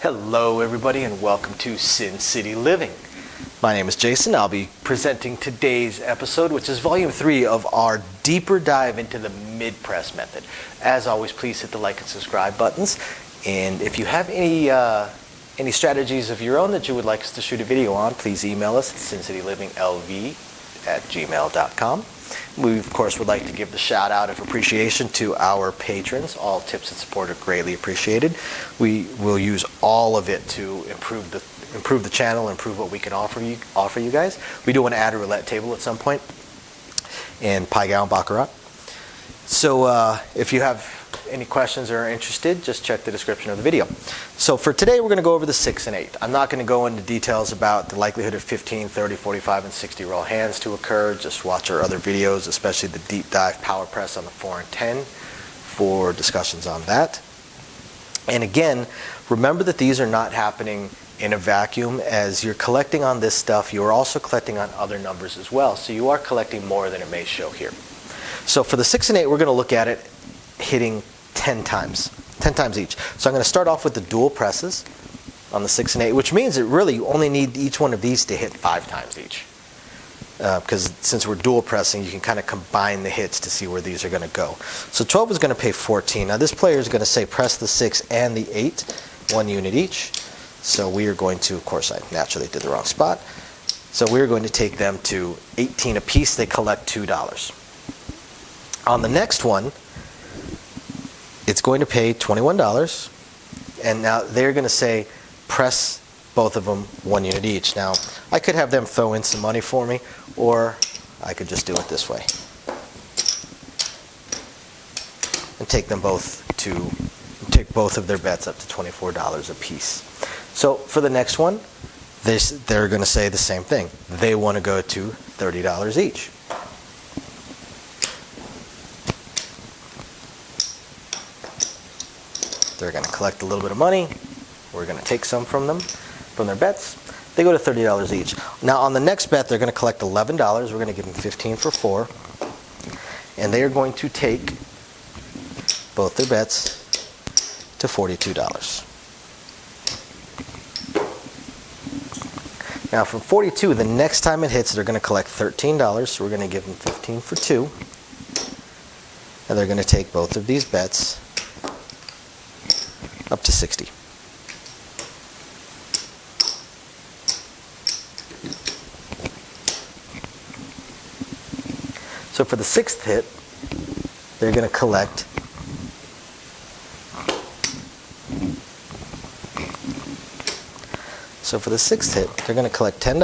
Hello everybody and welcome to Sin City Living. My name is Jason. I'll be presenting today's episode, which is volume 3 of our deeper dive into the mid-press method. As always, please hit the like and subscribe buttons. And if you have any strategies of your own that you would like us to shoot a video on, please email us at sincityliving.lv@gmail.com. We, of course, would like to give the shout out of appreciation to our patrons. All tips and support are greatly appreciated. We will use all of it to improve the channel, improve what we can offer you guys. We do want to add a roulette table at some point and Pai Gow and Baccarat. So if you have any questions or are interested, just check the description of the video. So for today, we're going to go over the 6 and 8. I'm not going to go into details about the likelihood of 15, 30, 45, and 60 raw hands to occur. Just watch our other videos, especially the deep dive power press on the 4 and 10 for discussions on that. And again, remember that these are not happening in a vacuum. As you're collecting on this stuff, you are also collecting on other numbers as well. So you are collecting more than it may show here. So for the 6 and 8, we're going to look at it hitting 10 times each. So I'm going to start off with the dual presses on the 6 and 8, which means that really you only need each one of these to hit 5 times each. Because since we're dual pressing, you can kind of combine the hits to see where these are going to go. So 12 is going to pay 14. Now this player is going to say press the 6 and the 8, 1 unit each. So we are going to, of course I naturally did the wrong spot. So we're going to take them to 18 apiece. They collect $2. On the next one, it's going to pay $21, and now they're going to say press both of them 1 unit each. Now I could have them throw in some money for me, or I could just do it this way and take both of their bets up to $24 a piece. So for the next one, they're going to say the same thing. They want to go to $30 each. They're going to collect a little bit of money. We're going to take some from them, from their bets. They go to $30 each. Now on the next bet, they're going to collect $11. We're going to give them 15 for 4. And they are going to take both their bets to $42. Now from 42, the next time it hits, they're going to collect $13. So we're going to give them 15 for 2. And they're going to take both of these bets up to 60. So for the 6th hit, they're going to collect $10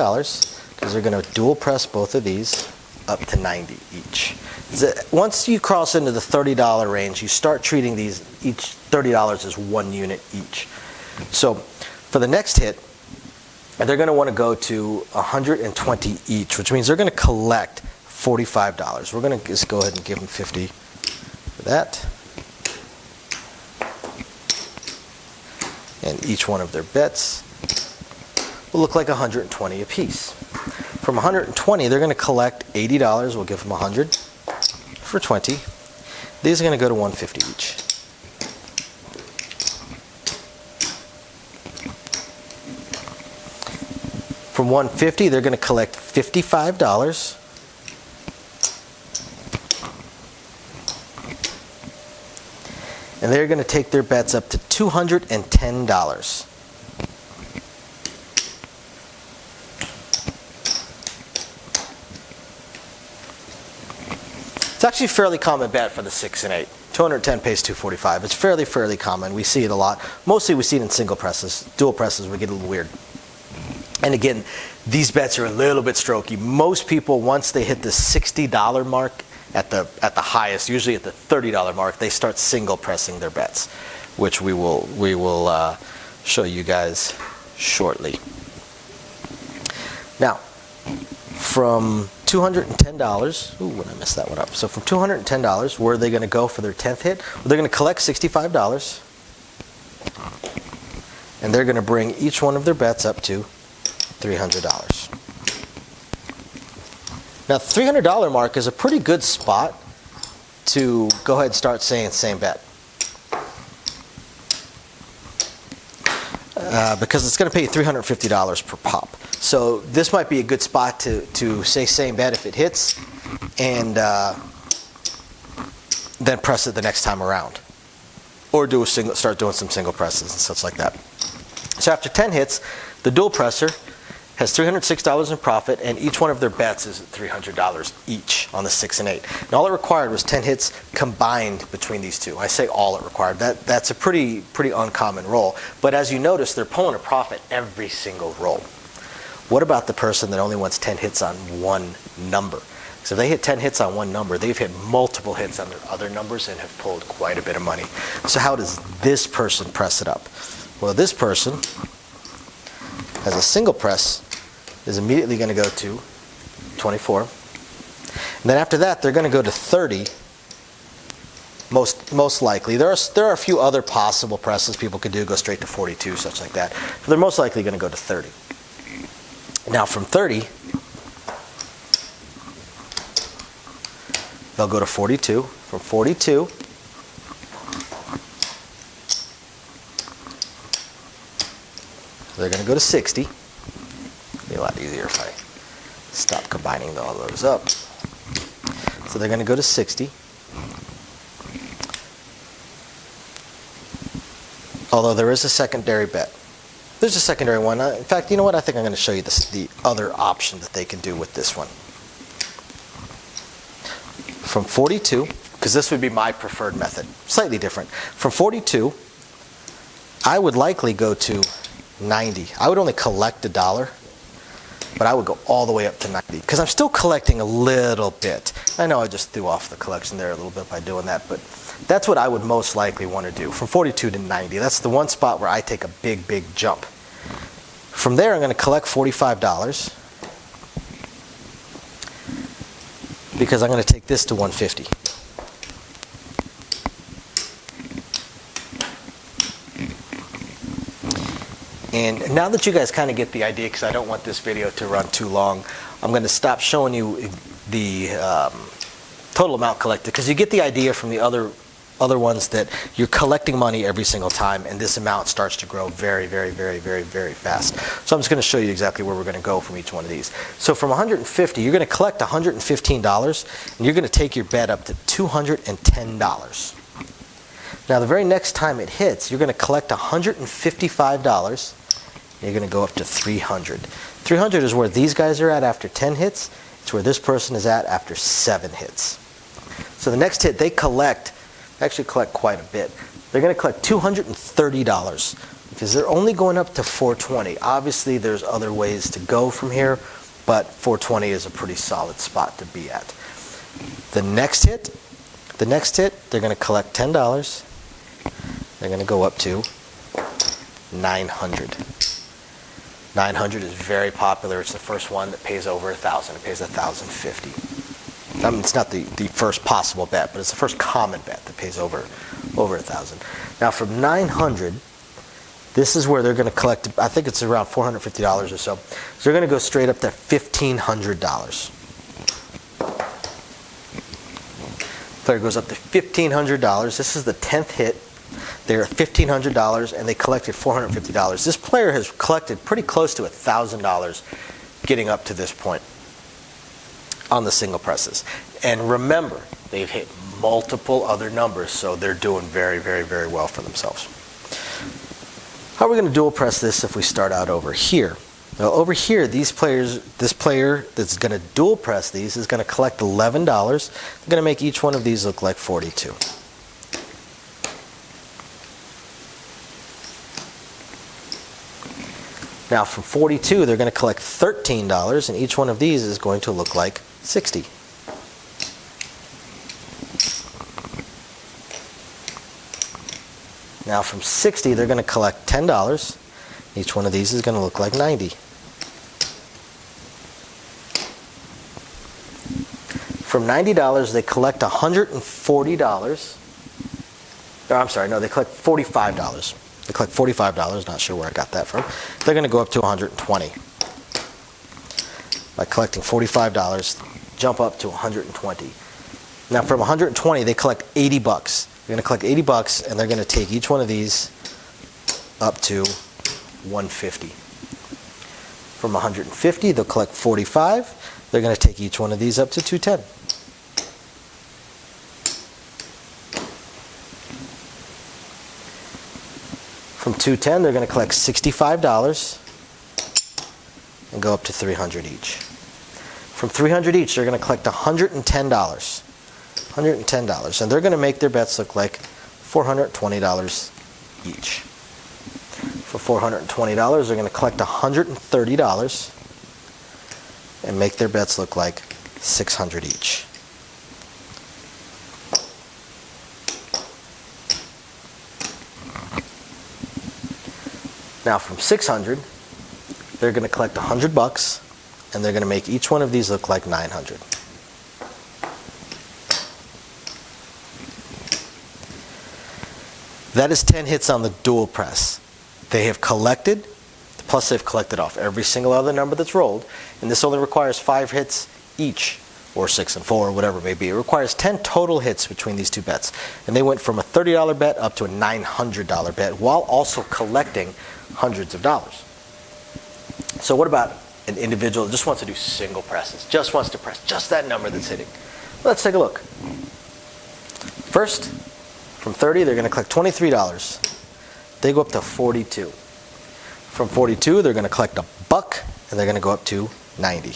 because they're going to dual press both of these up to 90 each. Once you cross into the $30 range, you start treating these each $30 as 1 unit each. So for the next hit, they're going to want to go to 120 each, which means they're going to collect $45. We're going to just go ahead and give them 50 for that. And each one of their bets will look like 120 apiece. From 120, they're going to collect $80. We'll give them 100 for 20. These are going to go to 150 each. From 150, they're going to collect $55. And they're going to take their bets up to $210. It's actually a fairly common bet for the 6 and 8. 210 pays 245. It's fairly common. We see it a lot. Mostly we see it in single presses. Dual presses, we get a little weird. And again, these bets are a little bit strokey. Most people, once they hit the $60 mark at the highest, usually at the $30 mark, they start single pressing their bets, which we will show you guys shortly. Now, from $210, ooh, I messed that one up. So from $210, where are they going to go for their 10th hit? Well, they're going to collect $65, and they're going to bring each one of their bets up to $300. Now, the $300 mark is a pretty good spot to go ahead and start saying same bet. because it's going to pay you $350 per pop. So this might be a good spot to say same bet if it hits, and then press it the next time around, or start doing some single presses and such like that. So after 10 hits, the dual presser has $306 in profit, and each one of their bets is $300 each on the 6 and 8. And all it required was 10 hits combined between these two. I say all it required. That's a pretty uncommon roll. But as you notice, they're pulling a profit every single roll. What about the person that only wants 10 hits on one number? So if they hit 10 hits on one number, they've hit multiple hits on their other numbers and have pulled quite a bit of money. So how does this person press it up? Well, this person has a single press, is immediately going to go to 24. And then after that, they're going to go to 30, most likely. There are a few other possible presses people could do, go straight to 42, such like that. But they're most likely going to go to 30. Now from 30, they'll go to 42. From 42, they're going to go to 60. It'll be a lot easier if I stop combining all those up. So they're going to go to 60. Although there is a secondary bet. There's a secondary one. In fact, you know what? I think I'm going to show you the other option that they can do with this one. From 42, because this would be my preferred method, slightly different. From 42, I would likely go to 90. I would only collect $1, but I would go all the way up to 90 because I'm still collecting a little bit. I know I just threw off the collection there a little bit by doing that, but that's what I would most likely want to do, from 42 to 90. That's the one spot where I take a big jump. From there, I'm going to collect $45 because I'm going to take this to 150. And now that you guys kind of get the idea, because I don't want this video to run too long, I'm going to stop showing you the total amount collected, because you get the idea from the other ones that you're collecting money every single time, and this amount starts to grow very fast. So I'm just going to show you exactly where we're going to go from each one of these. So from 150, you're going to collect $115, and you're going to take your bet up to $210. Now the very next time it hits, you're going to collect $155, and you're going to go up to 300. 300 is where these guys are at after 10 hits. It's where this person is at after 7 hits. So the next hit, they actually collect quite a bit. They're going to collect $230 because they're only going up to 420. Obviously, there's other ways to go from here, but 420 is a pretty solid spot to be at. The next hit, they're going to collect $10. They're going to go up to 900. 900 is very popular. It's the first one that pays over 1,000. It pays 1,050. I mean, it's not the first possible bet, but it's the first common bet that pays over 1,000. Now from 900, this is where they're going to collect, I think it's around $450 or so. So they're going to go straight up to $1,500. Player goes up to $1,500. This is the 10th hit. They're at $1,500 and they collected $450. This player has collected pretty close to $1,000 getting up to this point on the single presses. And remember, they've hit multiple other numbers, so they're doing very well for themselves. How are we going to dual press this if we start out over here? Now over here, this player that's going to dual press these is going to collect $11. They're going to make each one of these look like 42. Now from 42, they're going to collect $13, and each one of these is going to look like 60. Now from 60, they're going to collect $10. Each one of these is going to look like 90. From $90, they collect $140. Or, I'm sorry, no, they collect $45. They collect $45, not sure where I got that from. They're going to go up to $120. By collecting $45, jump up to $120. Now from $120, they collect $80. They're going to collect $80, and they're going to take each one of these up to 150. From 150, they'll collect 45. They're going to take each one of these up to 210. From 210, they're going to collect $65 and go up to 300 each. From 300 each, they're going to collect $110. $110, and they're going to make their bets look like $420 each. For $420, they're going to collect $130 and make their bets look like $600 each. Now from 600, they're going to collect $100 and they're going to make each one of these look like 900. That is 10 hits on the dual press. They have collected, plus they've collected off every single other number that's rolled, and this only requires 5 hits each, or 6 and 4, or whatever it may be. It requires 10 total hits between these two bets. And they went from a $30 bet up to a $900 bet, while also collecting hundreds of dollars. So what about an individual that just wants to do single presses, just wants to press just that number that's hitting? Let's take a look. First, from 30, they're going to collect $23. They go up to 42. From 42, they're going to collect $1, and they're going to go up to 90.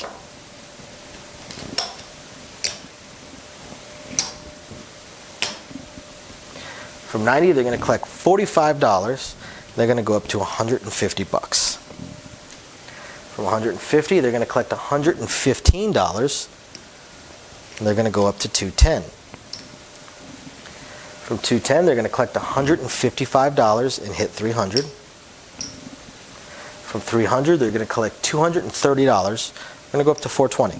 From 90, they're going to collect $45. They're going to go up to $150. From 150, they're going to collect $115, and they're going to go up to 210. From 210, they're going to collect $155 and hit 300. From 300, they're going to collect $230. They're going to go up to 420.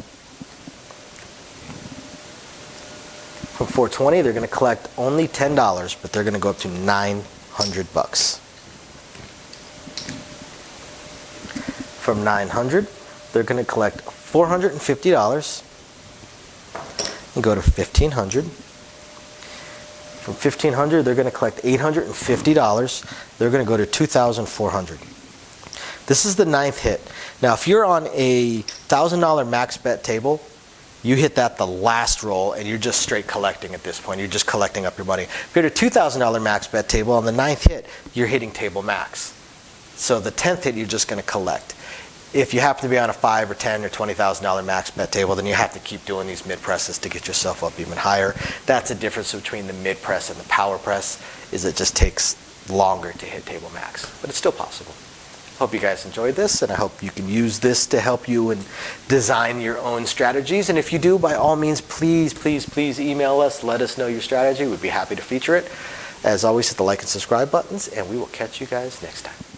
From 420, they're going to collect only $10, but they're going to go up to $900. From 900, they're going to collect $450 and go to 1,500. From 1,500, they're going to collect $850. They're going to go to 2,400. This is the 9th hit. Now, if you're on a $1,000 max bet table, you hit that the last roll, and you're just straight collecting at this point. You're just collecting up your money. If you're at a $2,000 max bet table, on the 9th hit, you're hitting table max. So the 10th hit, you're just going to collect. If you happen to be on a $5,000 or $10,000 or $20,000 max bet table, then you have to keep doing these mid presses to get yourself up even higher. That's the difference between the mid press and the power press, is it just takes longer to hit table max, but it's still possible. Hope you guys enjoyed this, and I hope you can use this to help you and design your own strategies. And if you do, by all means, please, please, please email us. Let us know your strategy. We'd be happy to feature it. As always, hit the like and subscribe buttons, and we will catch you guys next time.